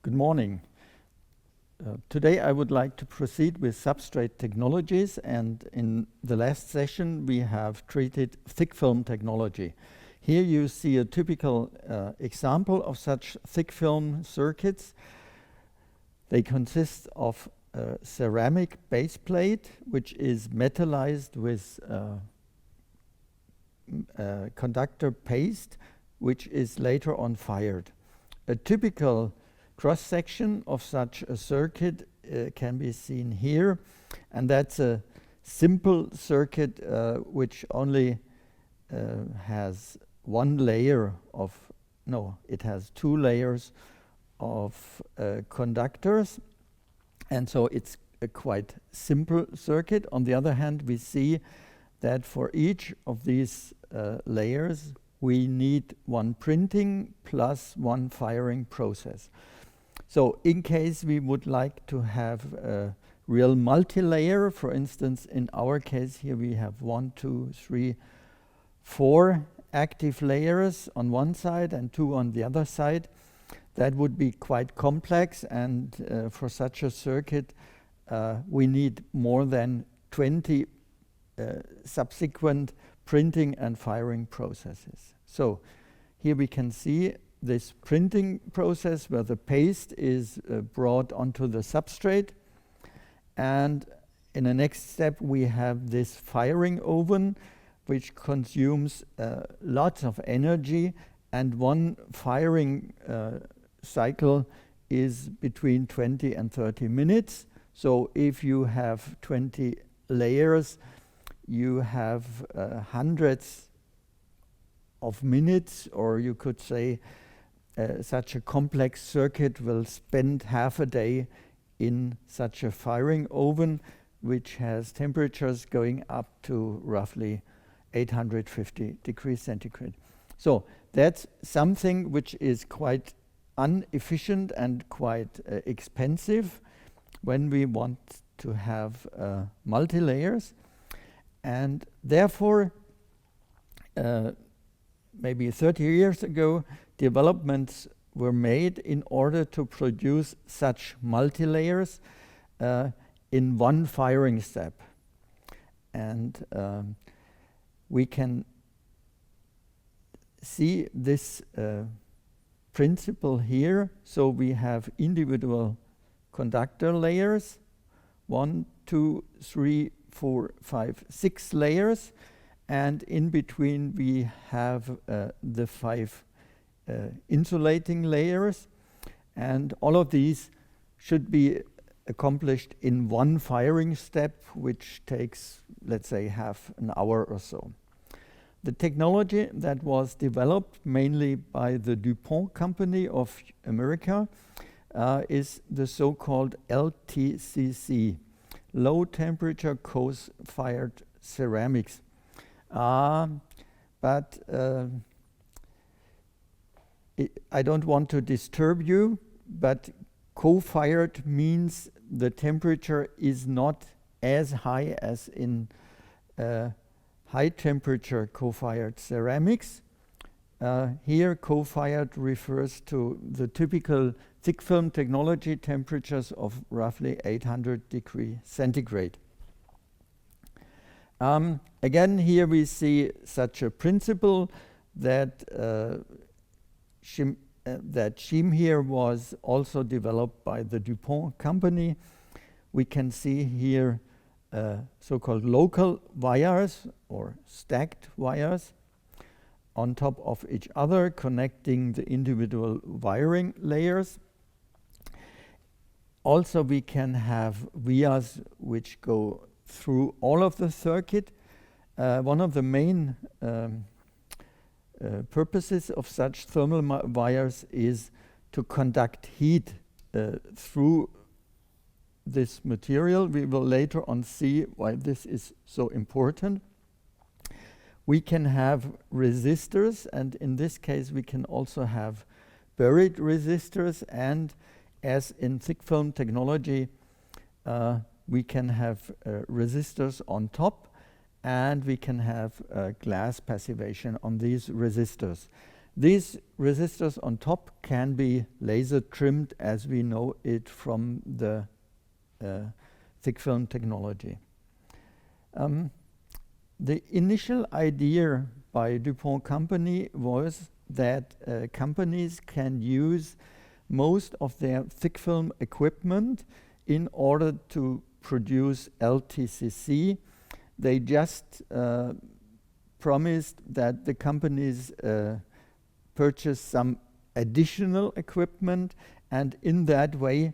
Good morning. Today I would like to proceed with substrate technologies, and in the last session we have treated thick film technology. Here you see a typical example of such thick film circuits. They consist of a ceramic base plate which is metallized with conductor paste, which is later on fired. A typical cross-section of such a circuit can be seen here, and that's a simple circuit which only has one layer of, it has two layers of conductors, and so it's a quite simple circuit. On the other hand, we see that for each of these layers we need one printing plus one firing process. So in case we would like to have a real multi-layer, for instance, in our case here we have 1, 2, 3, 4 active layers on one side and 2 on the other side. That would be quite complex, and for such a circuit we need more than 20 subsequent printing and firing processes. So here we can see this printing process where the paste is brought onto the substrate, and in the next step we have this firing oven which consumes lots of energy, and one firing cycle is between 20 and 30 minutes. So if you have 20 layers, you have hundreds of minutes, or you could say such a complex circuit will spend half a day in such a firing oven, which has temperatures going up to roughly 850 degrees centigrade. So that's something which is quite inefficient and quite expensive when we want to have multi-layers, and therefore maybe 30 years ago developments were made in order to produce such multi-layers in one firing step. And we can see this principle here. So we have individual conductor layers, 1, 2, 3, 4, 5, 6 layers, and in between we have the 5 insulating layers, and all of these should be accomplished in one firing step, which takes, let's say, half an hour or so. The technology that was developed mainly by the DuPont company of America is the so-called LTCC, low temperature co-fired ceramics. But I don't want to disturb you, but co-fired means the temperature is not as high as in high temperature co-fired ceramics. Here co-fired refers to the typical thick film technology temperatures of roughly 800 degrees centigrade. Again, here we see such a principle that shim here was also developed by the DuPont company. We can see here so-called local wires or stacked wires on top of each other, connecting the individual wiring layers. Also we can have vias which go through all of the circuit. One of the main purposes of such thermal wires is to conduct heat through this material. We will later on see why this is so important. We can have resistors, and in this case we can also have buried resistors, and as in thick film technology we can have resistors on top, and we can have glass passivation on these resistors. These resistors on top can be laser trimmed as we know it from the thick film technology. The initial idea by DuPont company was that companies can use most of their thick film equipment in order to produce LTCC. They just promised that the companies purchase some additional equipment, and in that way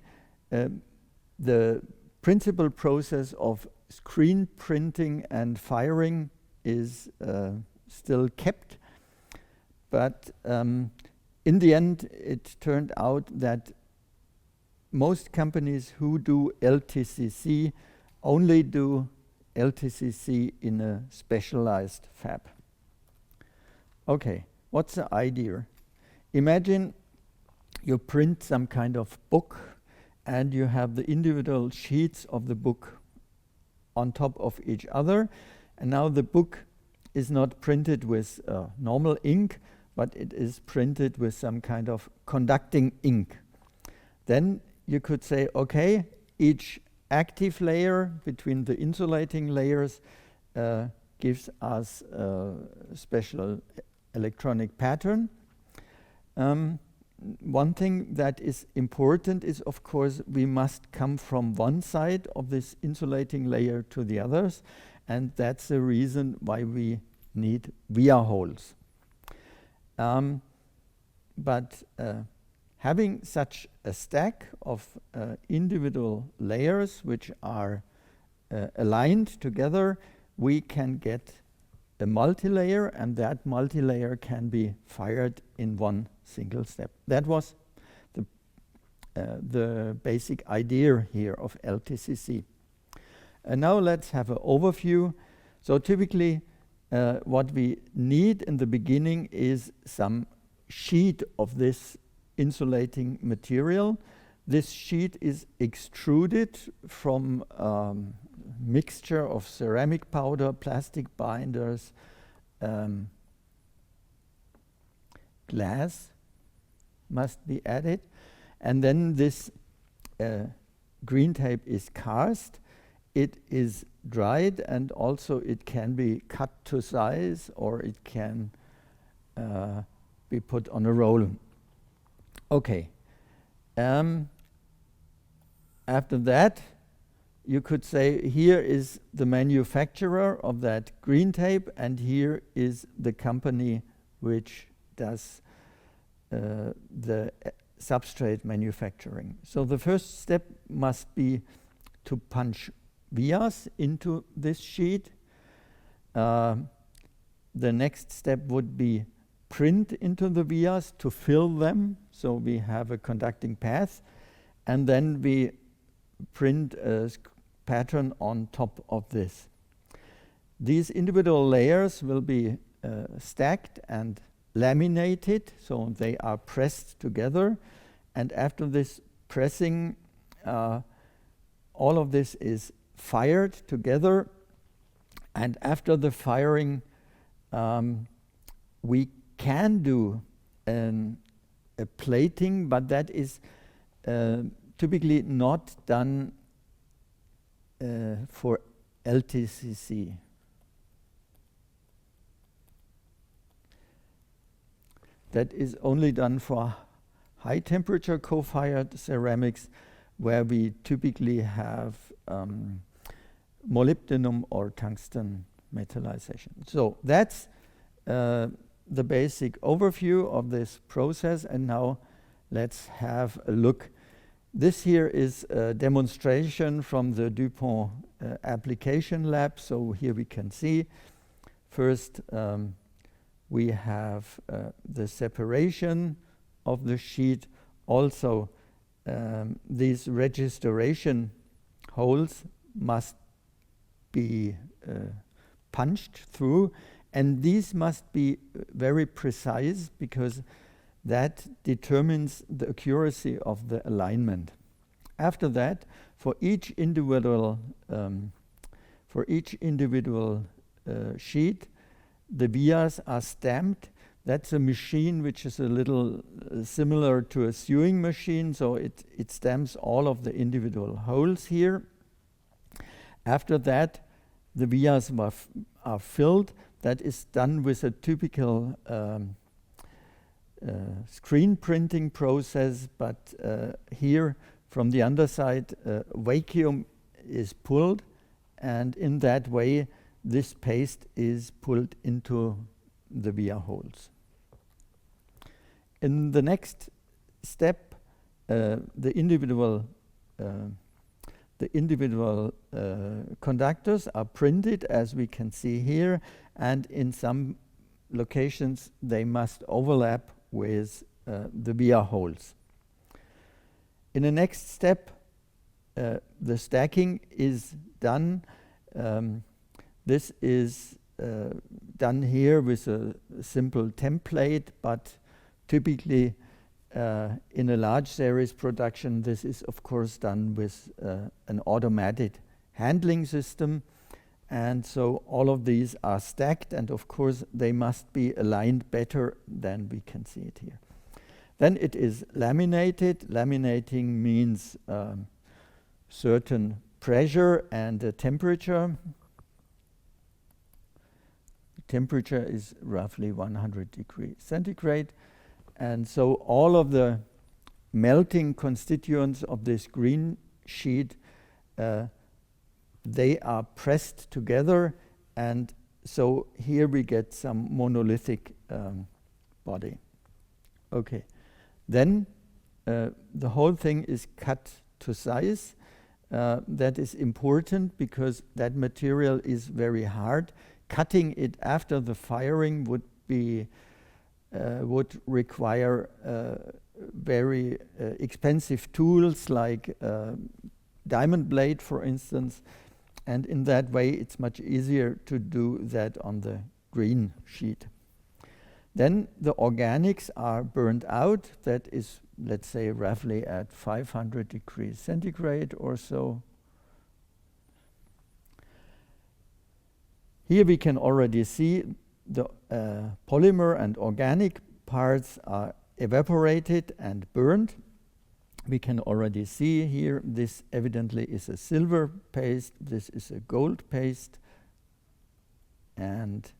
the principal process of screen printing and firing is still kept. But in the end, it turned out that most companies who do LTCC only do LTCC in a specialized fab. Okay, what's the idea? Imagine you print some kind of book and you have the individual sheets of the book on top of each other, and now the book is not printed with normal ink, but it is printed with some kind of conducting ink. Then you could say, okay, each active layer between the insulating layers gives us a special electronic pattern. One thing that is important is, of course, we must come from one side of this insulating layer to the others, and that's the reason why we need via holes. But having such a stack of individual layers which are aligned together, we can get a multi-layer, and that multi-layer can be fired in one single step. That was the basic idea here of LTCC. And now let's have an overview. So typically what we need in the beginning is some sheet of this insulating material. This sheet is extruded from mixture of ceramic powder, plastic binders, glass must be added, and then this green tape is cast. It is dried, and also it can be cut to size, or it can be put on a roll. Okay. After that, you could say here is the manufacturer of that green tape, and here is the company which does the substrate manufacturing. So the first step must be to punch vias into this sheet. The next step would be print into the vias to fill them, so we have a conducting path, and then we print a pattern on top of this. These individual layers will be stacked and laminated, so they are pressed together, and after this pressing, all of this is fired together, and after the firing we can do a plating, but that is typically not done for LTCC. That is only done for high temperature co-fired ceramics, where we typically have molybdenum or tungsten metallization. So that's the basic overview of this process, and now let's have a look. This here is a demonstration from the DuPont application lab. So here we can see first we have the separation of the sheet. Also these registration holes must be punched through, and these must be very precise because that determines the accuracy of the alignment. After that, for each individual sheet, the vias are stamped That's a machine which is a little similar to a sewing machine, so it stamps all of the individual holes here. After that, the vias are filled. That is done with a typical screen printing process, but here from the underside, vacuum is pulled, and in that way, this paste is pulled into the via holes. In the next step, the individual conductors are printed, as we can see here, and in some locations they must overlap with the via holes. In the next step, the stacking is done. This is done here with a simple template, but typically in a large series production, this is of course done with an automated handling system. And so all of these are stacked, and of course they must be aligned better than we can see it here. Then it is laminated. Laminating means certain pressure and temperature. Temperature is roughly 100 degrees centigrade. And so all of the melting constituents of this green sheet, they are pressed together, and so here we get some monolithic body. Okay, then the whole thing is cut to size. That is important because that material is very hard. Cutting it after the firing would require very expensive tools like diamond blade, for instance, and in that way it's much easier to do that on the green sheet. Then the organics are burned out. That is, let's say, roughly at 500 degrees centigrade or so. Here we can already see the polymer and organic parts are evaporated and burned. We can already see here this evidently is a silver paste, this is a gold paste, and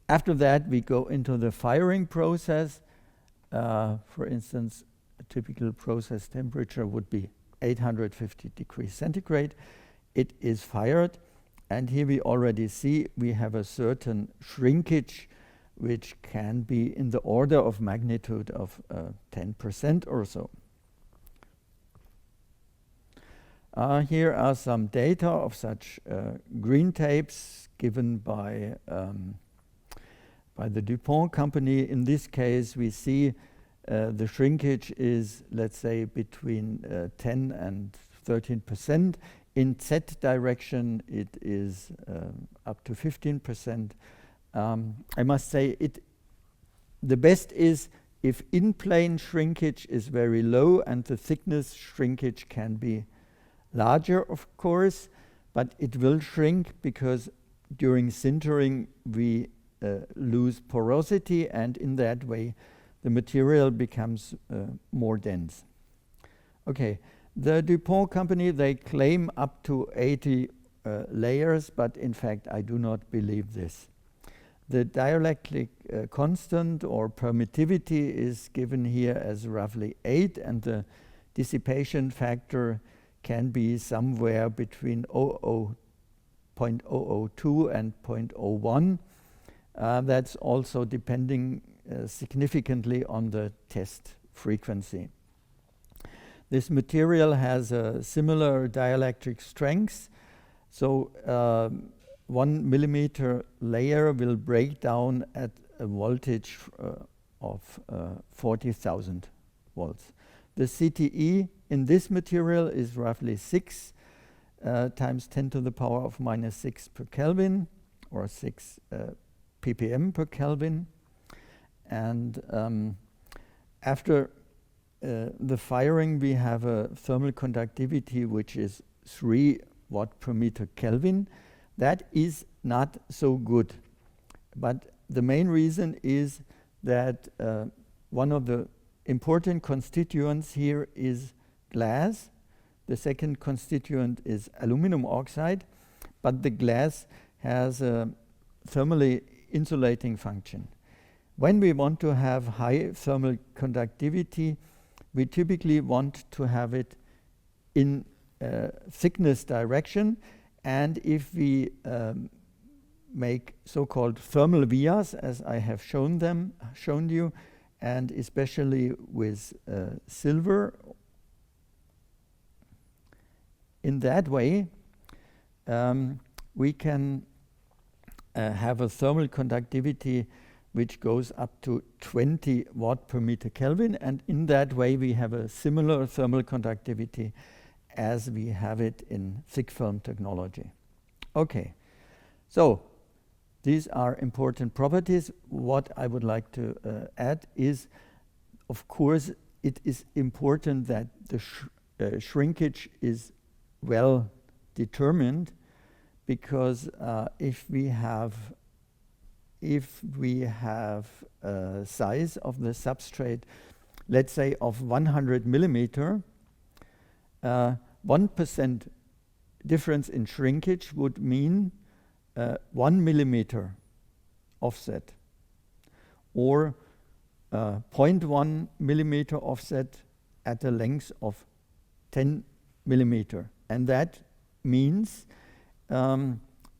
after that we go into the firing process. For instance, a typical process temperature would be 850 degrees centigrade. It is fired, and here we already see we have a certain shrinkage which can be in the order of magnitude of 10% or so. Here are some data of such green tapes given by the DuPont company. In this case, we see the shrinkage is, let's say, between 10 and 13%. In Z direction, it is up to 15%. I must say, the best is if in-plane shrinkage is very low and the thickness shrinkage can be larger, of course, but it will shrink because during sintering we lose porosity, and in that way the material becomes more dense. Okay, the DuPont company, they claim up to 80 layers, but in fact I do not believe this. The dielectric constant or permittivity is given here as roughly 8, and the dissipation factor can be somewhere between 0.002 and 0.01. That's also depending significantly on the test frequency. This material has a similar dielectric strength, so 1 millimeter layer will break down at a voltage of 40,000 volts. The CTE in this material is roughly 6 times 10 to the power of minus 6 per Kelvin, or 6 ppm per Kelvin. And after the firing, we have a thermal conductivity which is 3 watt per meter Kelvin. That is not so good. But the main reason is that one of the important constituents here is glass. The second constituent is aluminum oxide, but the glass has a thermally insulating function. When we want to have high thermal conductivity, we typically want to have it in thickness direction, and if we make so-called thermal vias, as I have shown you, and especially with silver, in that way we can have a thermal conductivity which goes up to 20 watt per meter Kelvin, and in that way we have a similar thermal conductivity as we have it in thick film technology. Okay, so these are important properties. What I would like to add is, of course, it is important that the shrinkage is well determined, because if we have a size of the substrate, let's say of 100 millimeter, 1% difference in shrinkage would mean 1 millimeter offset, or 0.1 millimeter offset at a length of 10 millimeter. And that means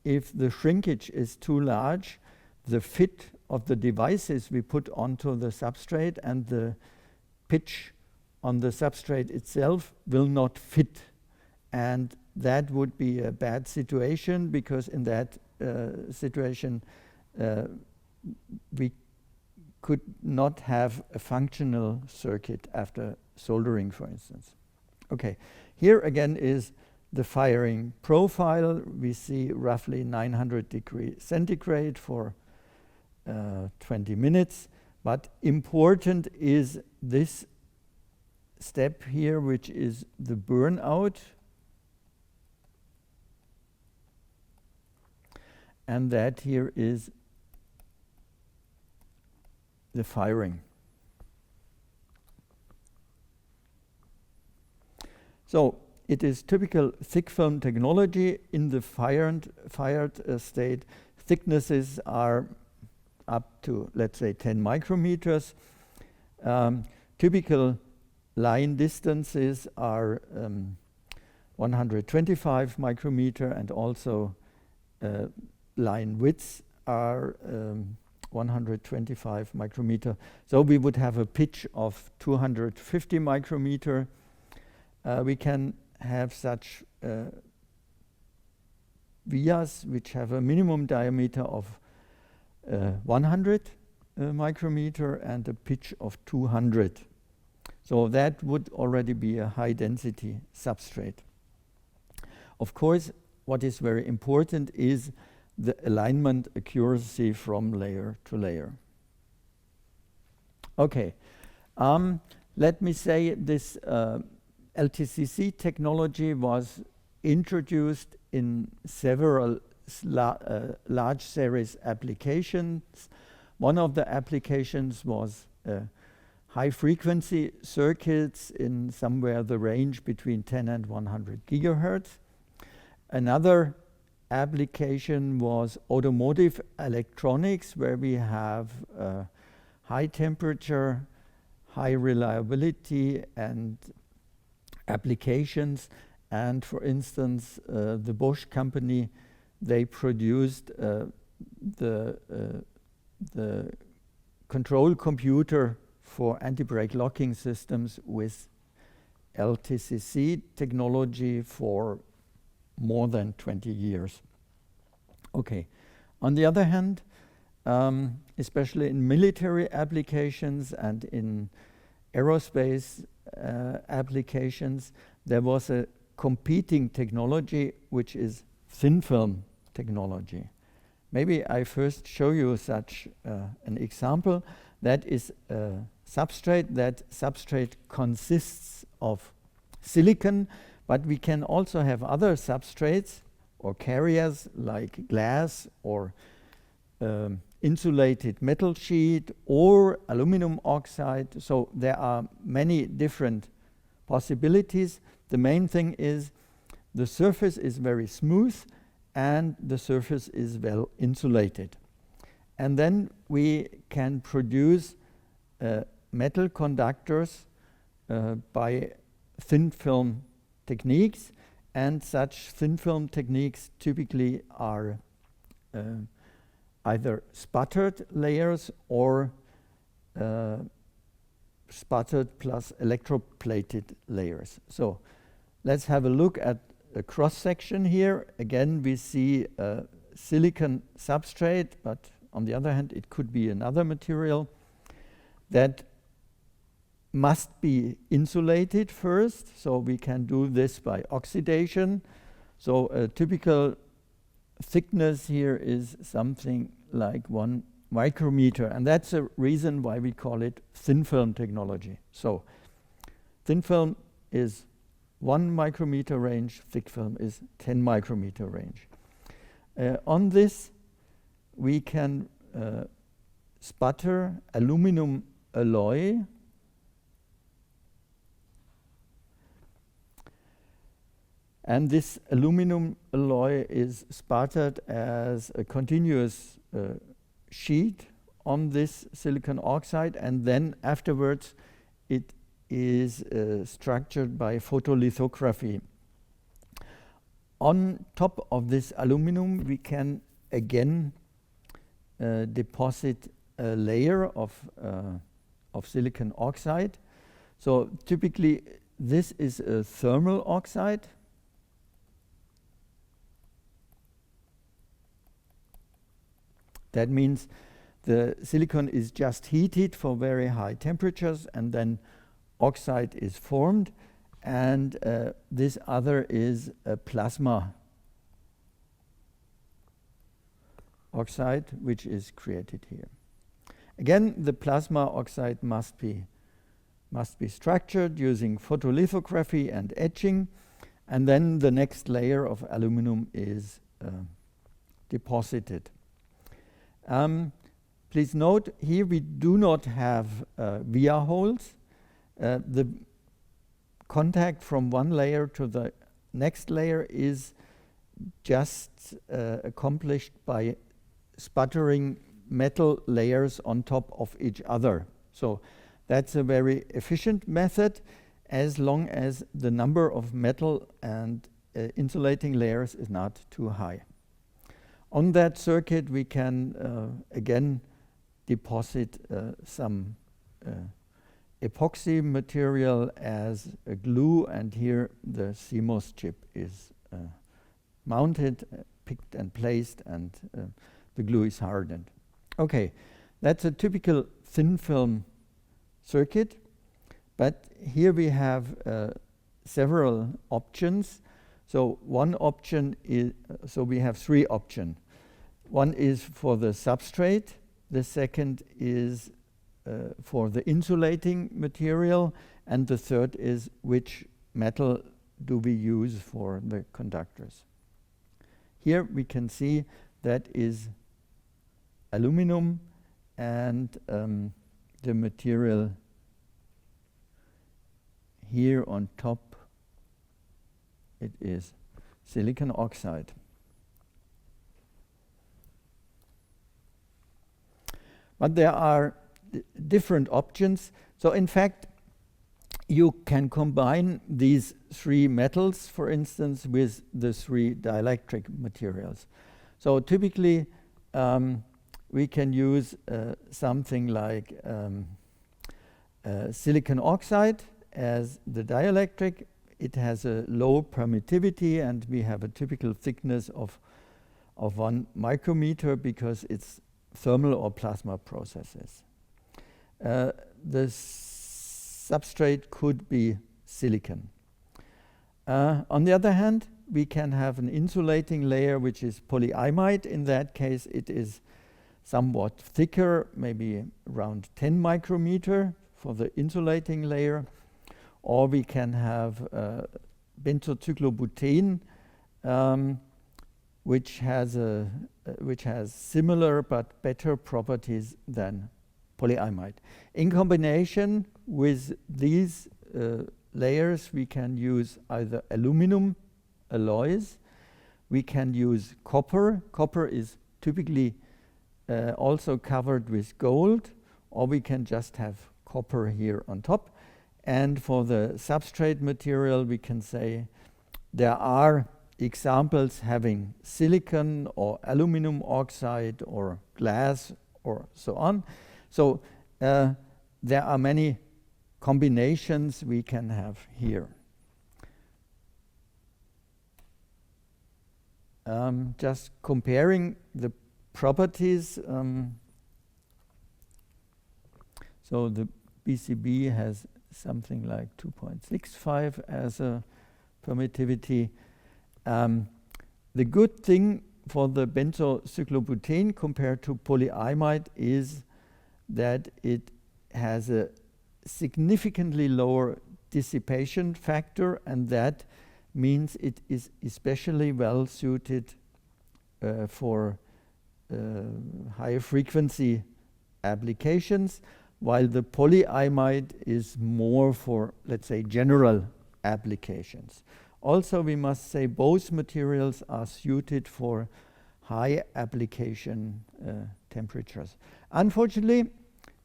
if the shrinkage is too large, the fit of the devices we put onto the substrate and the pitch on the substrate itself will not fit. And that would be a bad situation, because in that situation we could not have a functional circuit after soldering, for instance. Okay, here again is the firing profile. We see roughly 900 degrees centigrade for 20 minutes, but important is this step here, which is the burnout, and that here is the firing. So it is typical thick film technology. In the fired state, thicknesses are up to, let's say, 10 micrometers. Typical line distances are 125 micrometer, and also line widths are 125 micrometer. So we would have a pitch of 250 micrometer. We can have such vias which have a minimum diameter of 100 micrometer and a pitch of 200. So that would already be a high density substrate. Of course, what is very important is the alignment accuracy from layer to layer. Okay, let me say this LTCC technology was introduced in several large series applications. One of the applications was high frequency circuits in somewhere the range between 10 and 100 gigahertz. Another application was automotive electronics, where we have high temperature, high reliability and applications. And for instance, the Bosch company, they produced the control computer for anti-brake locking systems with LTCC technology for more than 20 years. Okay, on the other hand, especially in military applications and in aerospace applications, there was a competing technology, which is thin film technology. Maybe I first show you such an example. That is a substrate. That substrate consists of silicon, but we can also have other substrates or carriers like glass or insulated metal sheet or aluminum oxide. So there are many different possibilities. The main thing is the surface is very smooth and the surface is well insulated. And then we can produce metal conductors by thin film techniques, and such thin film techniques typically are either sputtered layers or sputtered plus electroplated layers. So let's have a look at a cross section here. Again, we see a silicon substrate, but on the other hand, it could be another material that must be insulated first. So we can do this by oxidation. So a typical thickness here is something like 1 micrometer, and that's a reason why we call it thin film technology. So thin film is 1 micrometer range, thick film is 10 micrometer range. On this, we can sputter aluminum alloy. And this aluminum alloy is sputtered as a continuous sheet on this silicon oxide, and then afterwards it is structured by photolithography. On top of this aluminum, we can again deposit a layer of silicon oxide. So typically this is a thermal oxide. That means the silicon is just heated for very high temperatures, and then oxide is formed, and this other is a plasma oxide, which is created here. Again, the plasma oxide must be structured using photolithography and etching, and then the next layer of aluminum is deposited. Please note, here we do not have via holes. The contact from one layer to the next layer is just accomplished by sputtering metal layers on top of each other. So that's a very efficient method, as long as the number of metal and insulating layers is not too high. On that circuit, we can again deposit some epoxy material as a glue, and here the CMOS chip is mounted, picked and placed, and the glue is hardened. Okay, that's a typical thin film circuit, but here we have several options. So one option is, so we have 3 options. One is for the substrate, the second is for the insulating material, and the third is which metal do we use for the conductors. Here we can see that is aluminum, and the material here on top, it is silicon oxide. But there are different options. So in fact, you can combine these 3 metals, for instance, with the 3 dielectric materials. So typically, we can use something like silicon oxide as the dielectric. It has a low permittivity, and we have a typical thickness of 1 micrometer because it's thermal or plasma processes. The substrate could be silicon. On the other hand, we can have an insulating layer which is polyimide. In that case, it is somewhat thicker, maybe around 10 micrometer for the insulating layer. Or we can have benzocyclobutane, which has a which has similar but better properties than polyimide. In combination with these layers, we can use either aluminum alloys, we can use copper. Copper is typically also covered with gold, or we can just have copper here on top. And for the substrate material, we can say there are examples having silicon or aluminum oxide or glass or so on. So there are many combinations we can have here. Just comparing the properties. So the BCB has something like 2.65 as a permittivity. The good thing for the benzocyclobutane compared to polyimide is that it has a significantly lower dissipation factor, and that means it is especially well suited for high frequency applications, while the polyimide is more for, let's say, general applications. Also, we must say both materials are suited for high application temperatures. Unfortunately,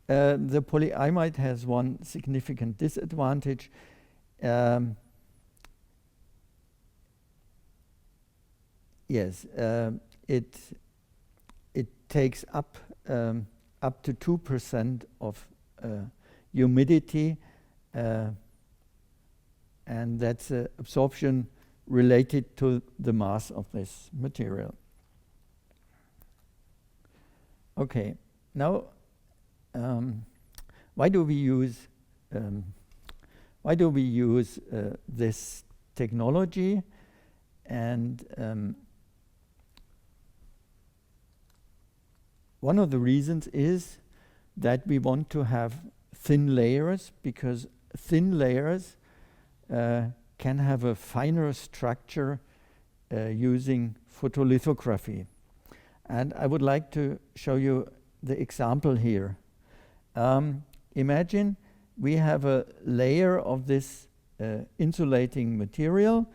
the polyimide has one significant disadvantage. It takes up to 2% of humidity, and that's absorption related to the mass of this material. Okay, now why do we use this technology? And one of the reasons is that we want to have thin layers, because thin layers can have a finer structure using photolithography. And I would like to show you the example here. Imagine we have a layer of this insulating material,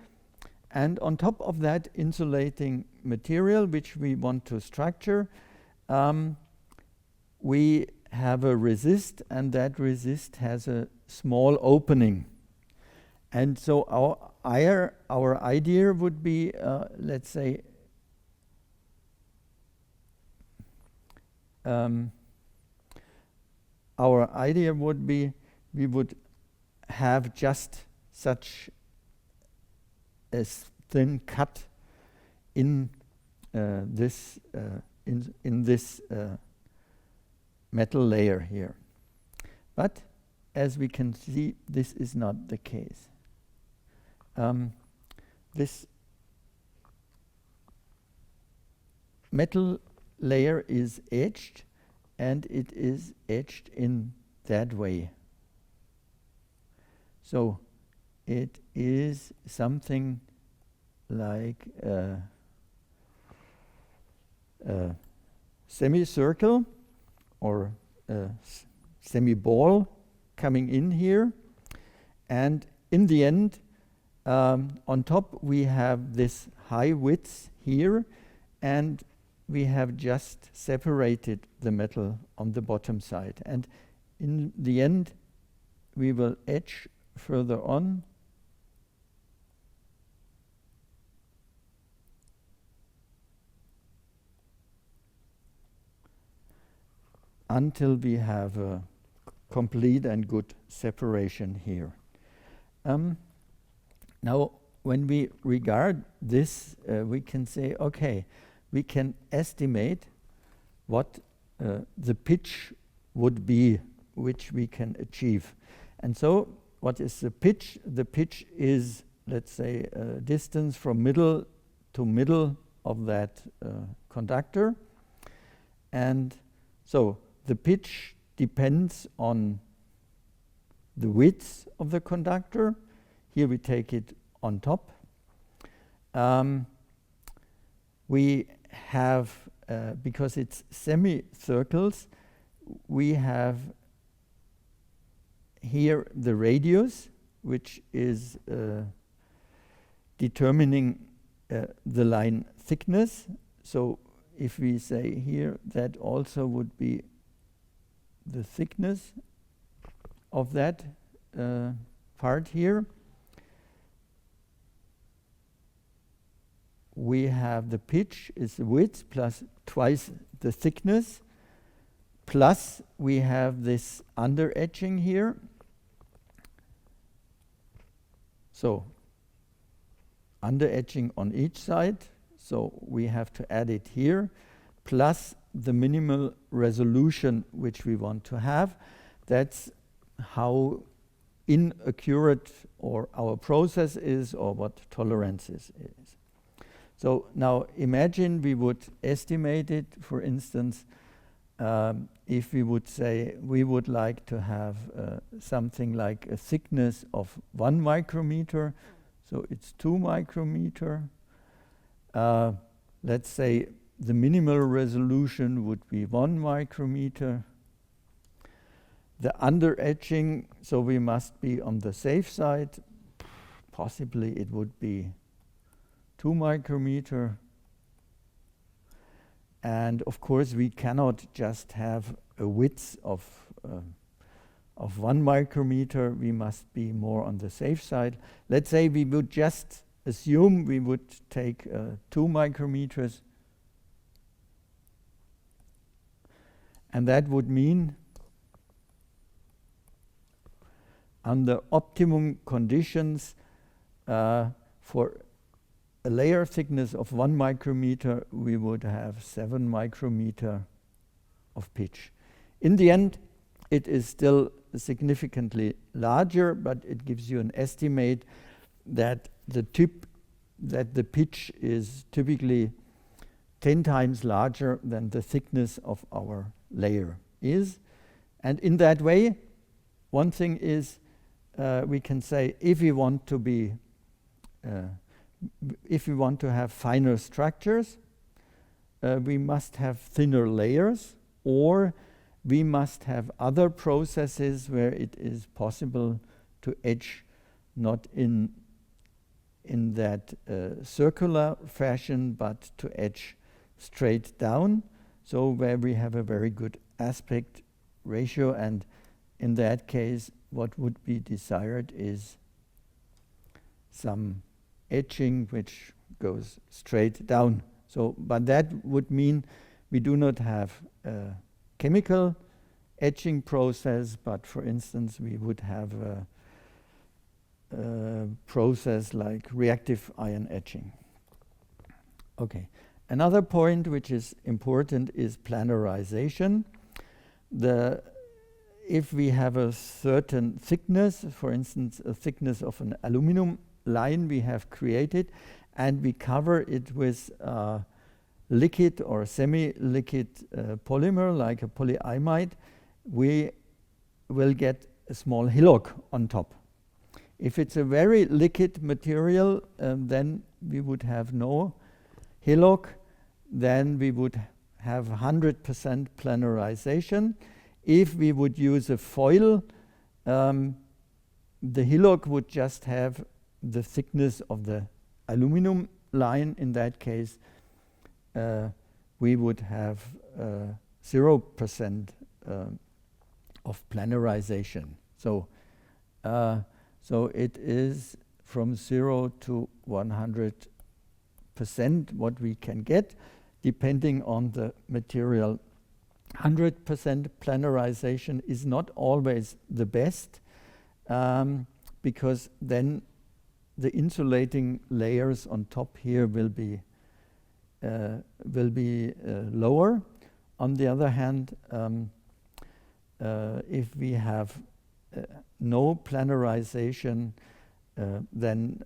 and on top of that insulating material, which we want to structure, we have a resist, and that resist has a small opening. And so our idea would be, let's say, our idea would be we would have just such a thin cut in this metal layer here. But as we can see, this is not the case. This metal layer is etched, and it is etched in that way. So it is something like a semicircle or a semi-ball coming in here, and in the end, on top we have this high width here, and we have just separated the metal on the bottom side. And in the end, we will etch further on until we have a complete and good separation here. Now, when we regard this, we can say, okay, we can estimate what the pitch would be, which we can achieve. And so, what is the pitch? The pitch is, let's say, a distance from middle to middle of that conductor. And so, the pitch depends on the width of the conductor. Here we take it on top. We have, because it's semicircles, we have here the radius, which is determining the line thickness. So if we say here, that also would be the thickness of that part here. We have the pitch is the width plus twice the thickness, plus we have this under etching here. So under etching on each side, so we have to add it here, plus the minimal resolution which we want to have. That's how inaccurate or our process is, or what tolerances is. So now imagine we would estimate it, for instance, if we would say we would like to have something like a thickness of 1 micrometer, so it's 2 micrometer. Let's say the minimal resolution would be 1 micrometer. The under etching, so we must be on the safe side. Possibly it would be 2 micrometer. And of course we cannot just have a width of 1 micrometer. We must be more on the safe side. Let's say we would just assume we would take 2 micrometers. And that would mean under optimum conditions for a layer thickness of 1 micrometer, we would have 7 micrometer of pitch. In the end, it is still significantly larger, but it gives you an estimate that the pitch is typically 10 times larger than the thickness of our layer is. And in that way, one thing is we can say if we want to be if we want to have finer structures, we must have thinner layers, or we must have other processes where it is possible to etch not in that circular fashion, but to etch straight down, so where we have a very good aspect ratio. And in that case, what would be desired is some etching which goes straight down. So, but that would mean we do not have a chemical etching process, but for instance we would have a process like reactive ion etching. Okay, another point which is important is planarization. If we have a certain thickness, for instance a thickness of an aluminum line we have created, and we cover it with liquid or semi-liquid polymer like a polyimide, we will get a small hillock on top. If it's a very liquid material, then we would have no hillock. Then we would have 100% planarization. If we would use a foil, the hillock would just have the thickness of the aluminum line. In that case, we would have 0% of planarization. So it is from 0 to 100% what we can get, depending on the material. 100% planarization is not always the best, because then the insulating layers on top here will be lower. On the other hand, if we have no planarization, then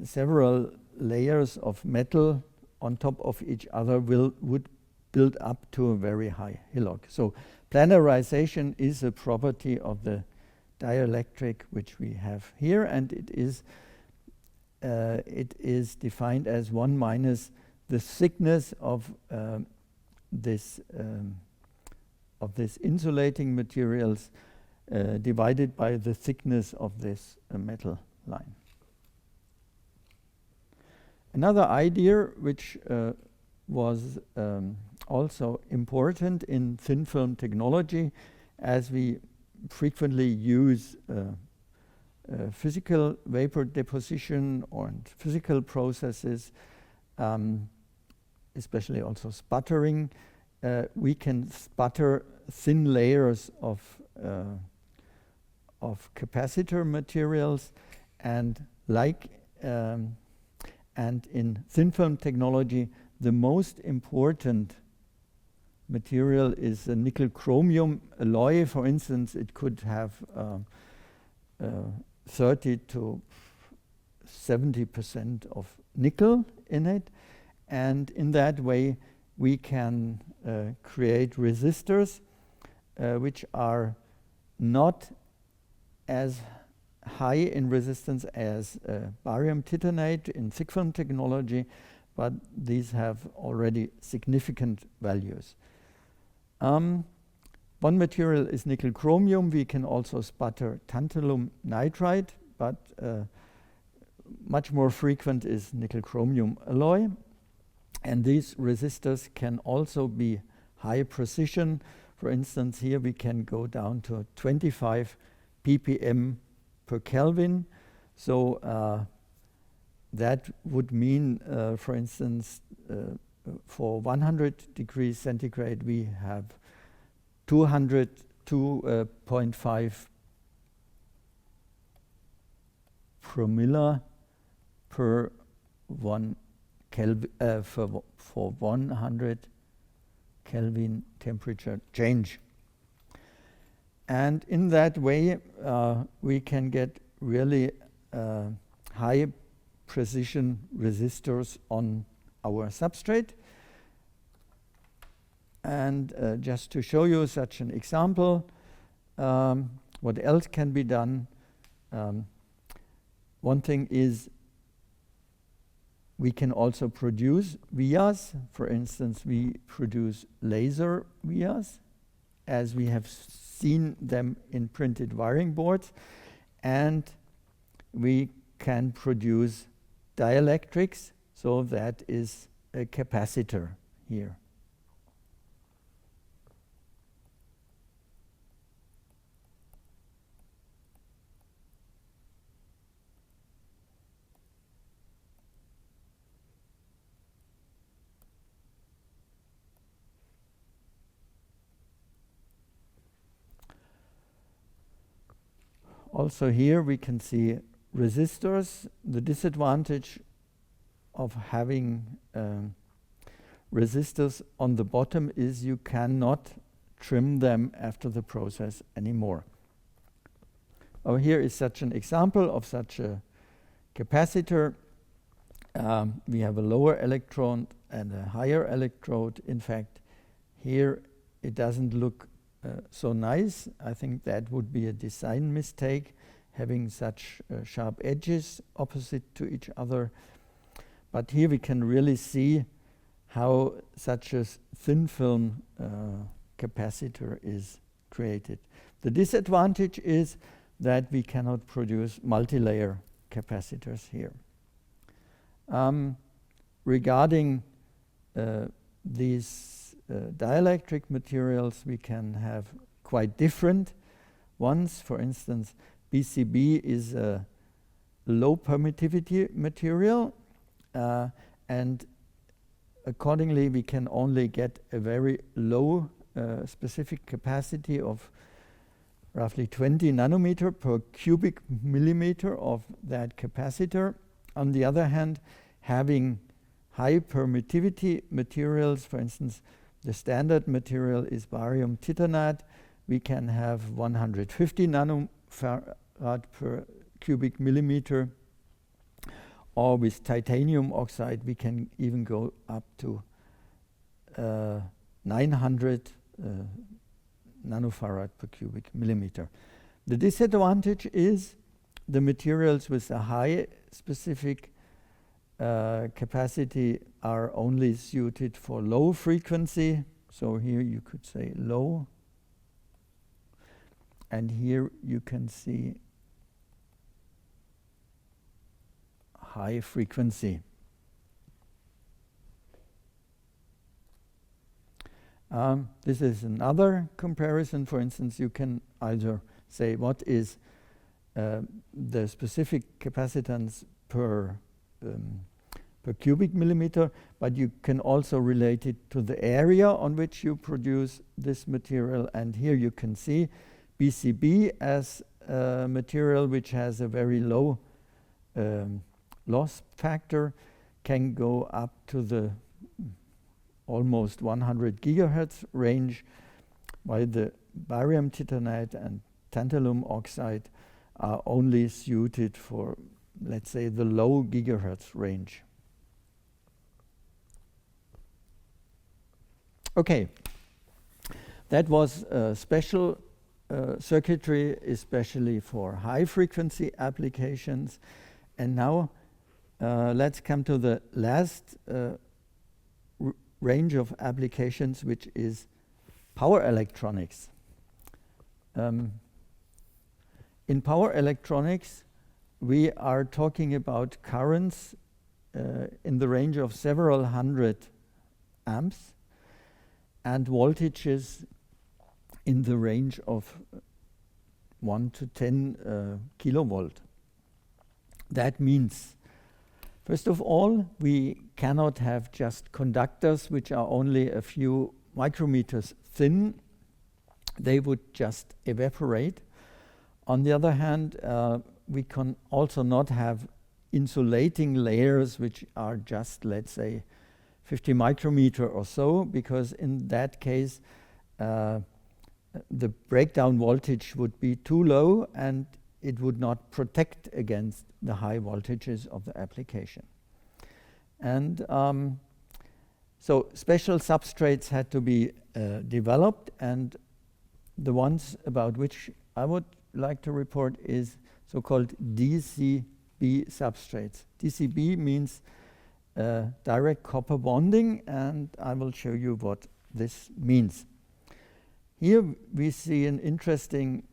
several layers of metal on top of each other would build up to a very high hillock. So planarization is a property of the dielectric which we have here, and it is it is defined as 1 minus the thickness of this insulating materials divided by the thickness of this metal line. Another idea which was also important in thin film technology, as we frequently use physical vapor deposition and physical processes, especially also sputtering, we can sputter thin layers of capacitor materials, and and in thin film technology, the most important material is a nickel chromium alloy. For instance, it could have 30 to 70% of nickel in it, and in that way we can create resistors which are not as high in resistance as barium titanate in thick film technology, but these have already significant values. One material is nickel chromium. We can also sputter tantalum nitride, but much more frequent is nickel chromium alloy. And these resistors can also be high precision. For instance, here we can go down to 25 ppm per Kelvin. So that would mean, for instance, for 100 degrees centigrade, we have 202.5 promille per 1 Kelvin for 100 Kelvin temperature change. And in that way, we can get really high precision resistors on our substrate. And just to show you such an example, what else can be done? One thing is we can also produce vias. For instance, we produce laser vias, as we have seen them in printed wiring boards, and we can produce dielectrics, so that is a capacitor here. Also here we can see resistors. The disadvantage of having resistors on the bottom is you cannot trim them after the process anymore. Over here is such an example of such a capacitor. We have a lower electrode and a higher electrode. In fact, here it doesn't look so nice. I think that would be a design mistake, having such sharp edges opposite to each other. But here we can really see how such a thin film capacitor is created. The disadvantage is that we cannot produce multi-layer capacitors here. Regarding these dielectric materials, we can have quite different ones. For instance, BCB is a low permittivity material, and accordingly we can only get a very low specific capacity of roughly 20 nanometer per cubic millimeter of that capacitor. On the other hand, having high permittivity materials, for instance, the standard material is barium titanate, we can have 150 nanofarad per cubic millimeter, or with titanium oxide we can even go up to 900 nanofarad per cubic millimeter. The disadvantage is the materials with a high specific capacity are only suited for low frequency. So here you could say low. And here you can see high frequency. This is another comparison. For instance, you can either say what is the specific capacitance per cubic millimeter, but you can also relate it to the area on which you produce this material. And here you can see BCB as a material which has a very low loss factor, can go up to the almost 100 gigahertz range, while the barium titanate and tantalum oxide are only suited for, let's say, the low gigahertz range. Okay, that was special circuitry, especially for high frequency applications. And now let's come to the last range of applications, which is power electronics. In power electronics, we are talking about currents in the range of several hundred amps and voltages in the range of 1 to 10 kilovolt. That means, first of all, we cannot have just conductors which are only a few micrometers thin. They would just evaporate. On the other hand, we can also not have insulating layers which are just, let's say, 50 micrometer or so, because in that case, the breakdown voltage would be too low and it would not protect against the high voltages of the application. And so special substrates had to be developed, and the ones about which I would like to report is so-called DCB substrates. DCB means direct copper bonding, and I will show you what this means. Here we see an interesting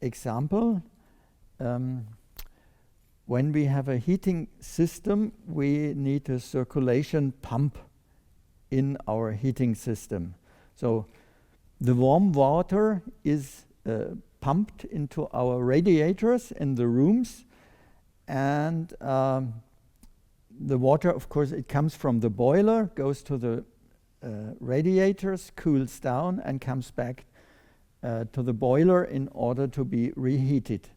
example. When we have a heating system, we need a circulation pump in our heating system. So the warm water is pumped into our radiators in the rooms, and the water, of course, it comes from the boiler, goes to the radiators, cools down, and comes back to the boiler in order to be reheated.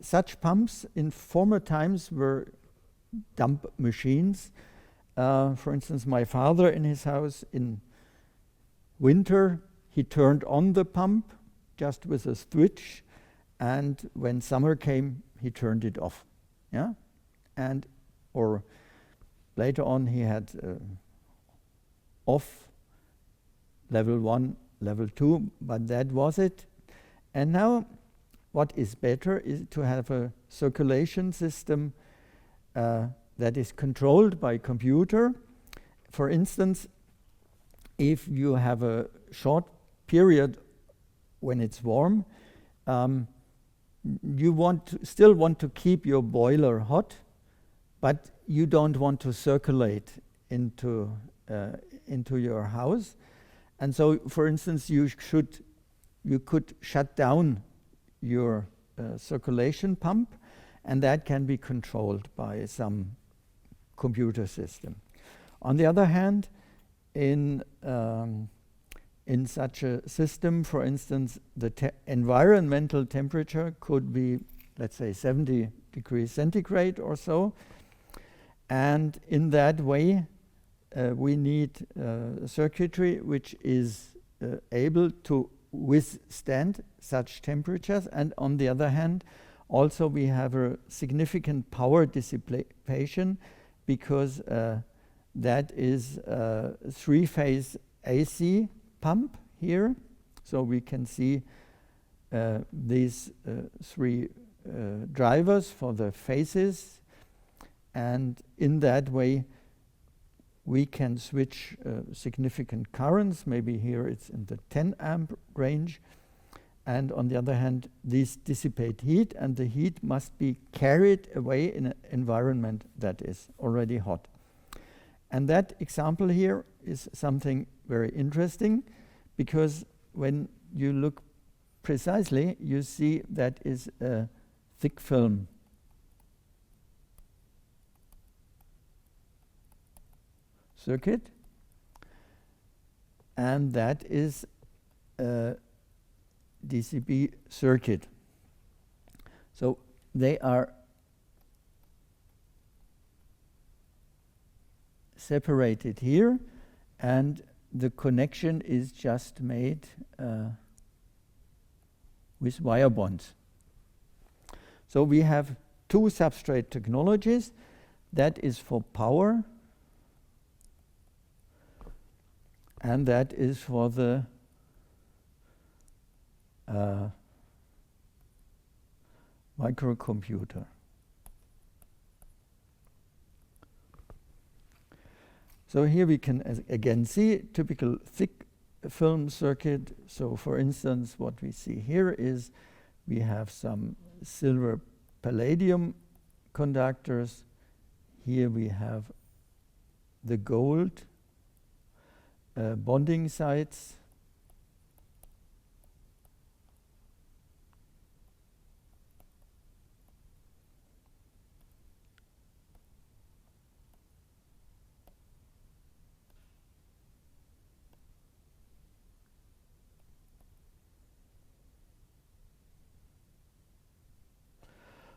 Such pumps in former times were dump machines. For instance, my father in his house in winter, he turned on the pump just with a switch, and when summer came, he turned it off. Yeah, and or later on he had off level 1, level 2, but that was it. And now what is better is to have a circulation system that is controlled by computer. For instance, if you have a short period when it's warm, you still want to keep your boiler hot, but you don't want to circulate into your house. And so, for instance, you could shut down your circulation pump, and that can be controlled by some computer system. On the other hand, in such a system, for instance, the environmental temperature could be, let's say, 70 degrees centigrade or so. And in that way, we need circuitry which is able to withstand such temperatures. And on the other hand, also we have a significant power dissipation, because that is a 3-phase AC pump here. So we can see these 3 drivers for the phases, and in that way we can switch significant currents. Maybe here it's in the 10 amp range, and on the other hand these dissipate heat, and the heat must be carried away in an environment that is already hot. And that example here is something very interesting, because when you look precisely you see that is a thick film. Circuit, and that is a DCB circuit. So they are separated here, and the connection is just made with wire bonds. So we have two substrate technologies. That is for power, and that is for the microcomputer. So here we can again see typical thick film circuit. So for instance, what we see here is we have some silver palladium conductors. Here we have the gold bonding sites.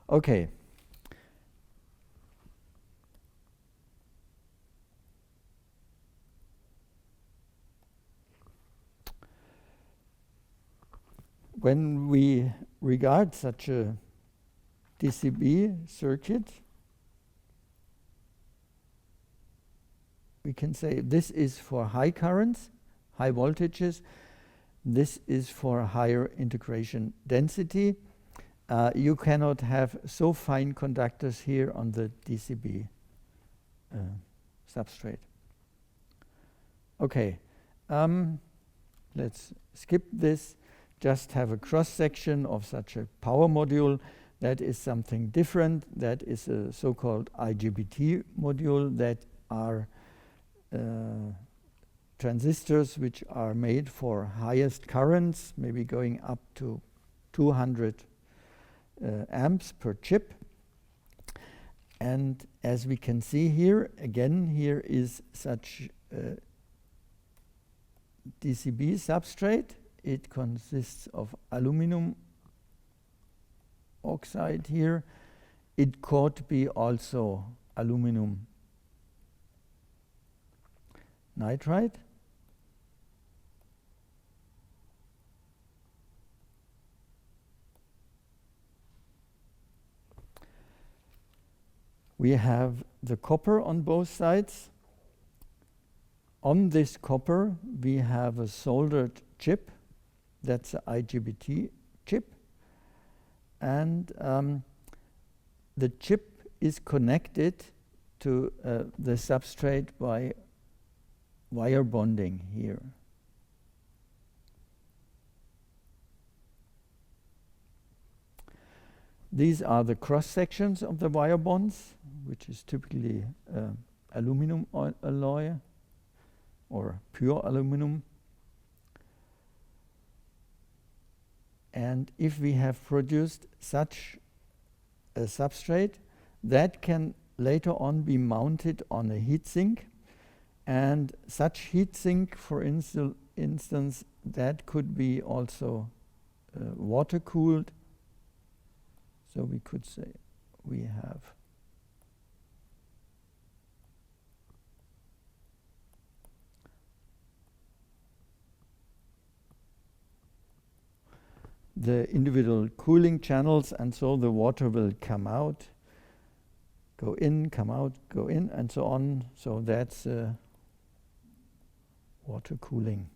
Okay. When we regard such a DCB circuit, we can say this is for high currents, high voltages. This is for higher integration density. You cannot have so fine conductors here on the DCB substrate. Okay, let's skip this. Just have a cross section of such a power module. That is something different. That is a so-called IGBT module. That are transistors which are made for highest currents, maybe going up to 200 amps per chip. And as we can see here, again, here is such a DCB substrate. It consists of aluminum oxide here. It could be also aluminum nitride. We have the copper on both sides. On this copper we have a soldered chip. That's an IGBT chip, and the chip is connected to the substrate by wire bonding here. These are the cross sections of the wire bonds, which is typically aluminum alloy or pure aluminum. And if we have produced such a substrate, that can later on be mounted on a heatsink, and such heatsink, for instance, that could be also water cooled. So we could say we have the individual cooling channels, and so the water will come out, go in, come out, go in, and so on. So that's water cooling.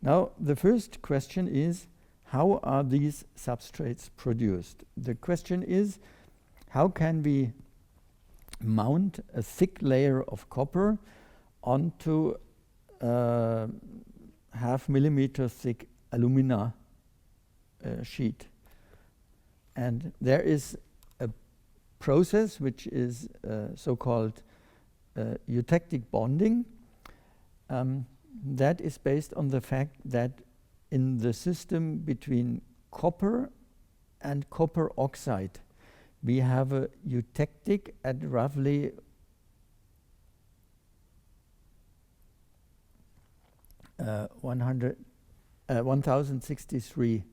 Now, the first question is, how are these substrates produced? The question is, how can we mount a thick layer of copper onto a 0.5 millimeter thick alumina sheet? And there is a process which is so-called eutectic bonding. That is based on the fact that in the system between copper and copper oxide, we have a eutectic at roughly 1063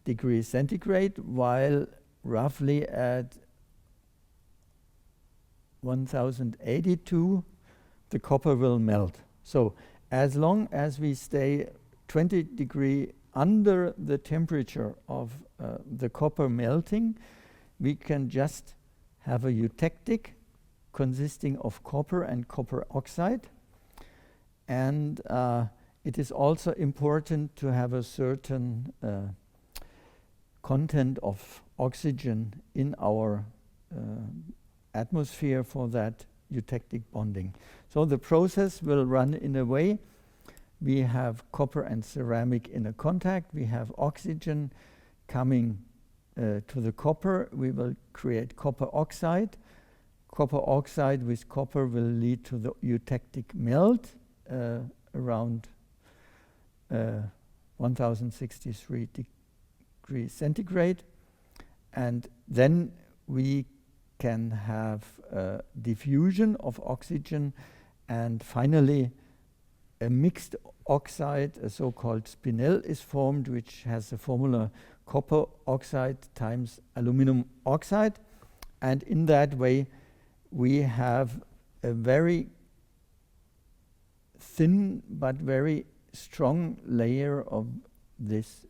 degrees centigrade, while roughly at 1082 the copper will melt. So as long as we stay 20 degrees under the temperature of the copper melting, we can just have a eutectic consisting of copper and copper oxide. And it is also important to have a certain content of oxygen in our atmosphere for that eutectic bonding. So the process will run in a way: we have copper and ceramic in a contact, we have oxygen coming to the copper, we will create copper oxide. Copper oxide with copper will lead to the eutectic melt around 1063 degrees centigrade, and then we can have diffusion of oxygen, and finally a mixed oxide, a so-called spinel, is formed, which has the formula copper oxide times aluminum oxide. And in that way we have a very thin but very strong layer of this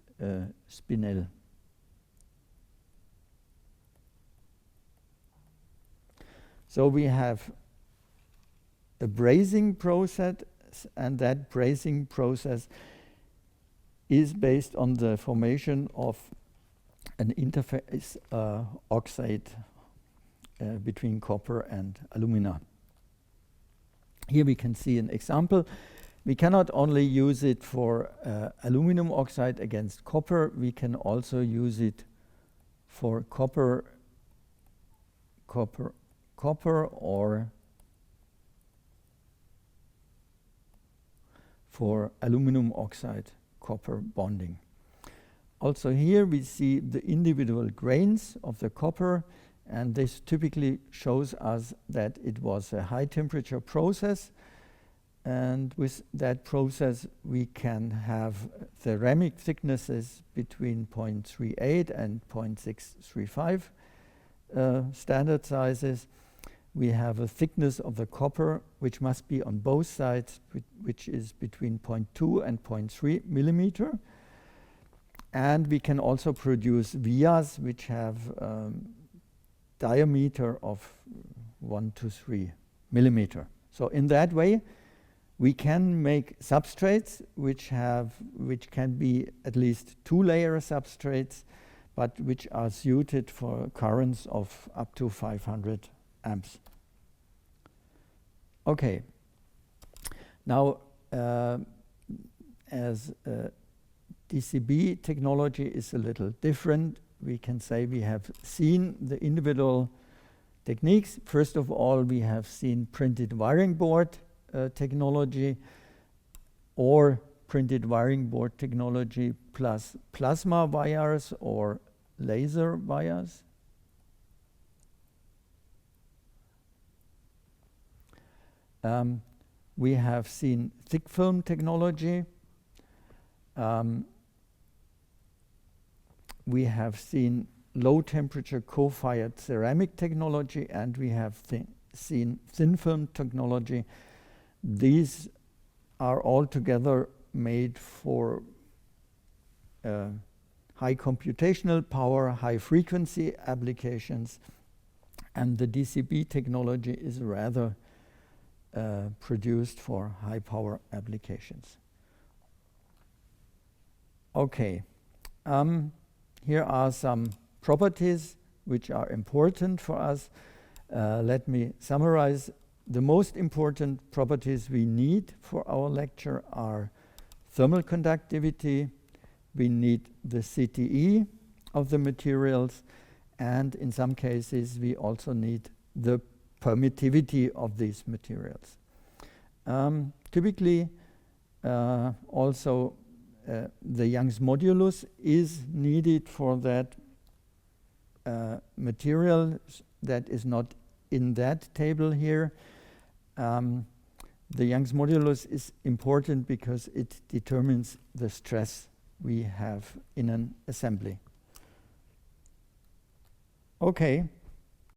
spinel. So we have a brazing process, and that brazing process is based on the formation of an interface oxide between copper and alumina. Here we can see an example. We cannot only use it for aluminum oxide against copper, we can also use it for copper, or for aluminum oxide copper bonding. Also here we see the individual grains of the copper, and this typically shows us that it was a high temperature process, and with that process we can have ceramic thicknesses between 0.38 and 0.635 standard sizes. We have a thickness of the copper which must be on both sides, which is between 0.2 and 0.3 millimeter. And we can also produce vias which have diameter of 1 to 3 millimeter. So in that way we can make substrates which can be at least 2-layer substrates, but which are suited for currents of up to 500 amps. Okay. Now, as DCB technology is a little different, we can say we have seen the individual techniques. First of all, we have seen printed wiring board technology, or printed wiring board technology plus plasma wires or laser wires. We have seen thick film technology. We have seen low temperature co-fired ceramic technology, and we have seen thin film technology. These are all together made for high computational power, high frequency applications, and the DCB technology is rather produced for high power applications. Okay, here are some properties which are important for us. Let me summarize. The most important properties we need for our lecture are thermal conductivity, we need the CTE of the materials, and in some cases we also need the permittivity of these materials. Typically, also the Young's modulus is needed for that material that is not in that table here. The Young's modulus is important because it determines the stress we have in an assembly. Okay.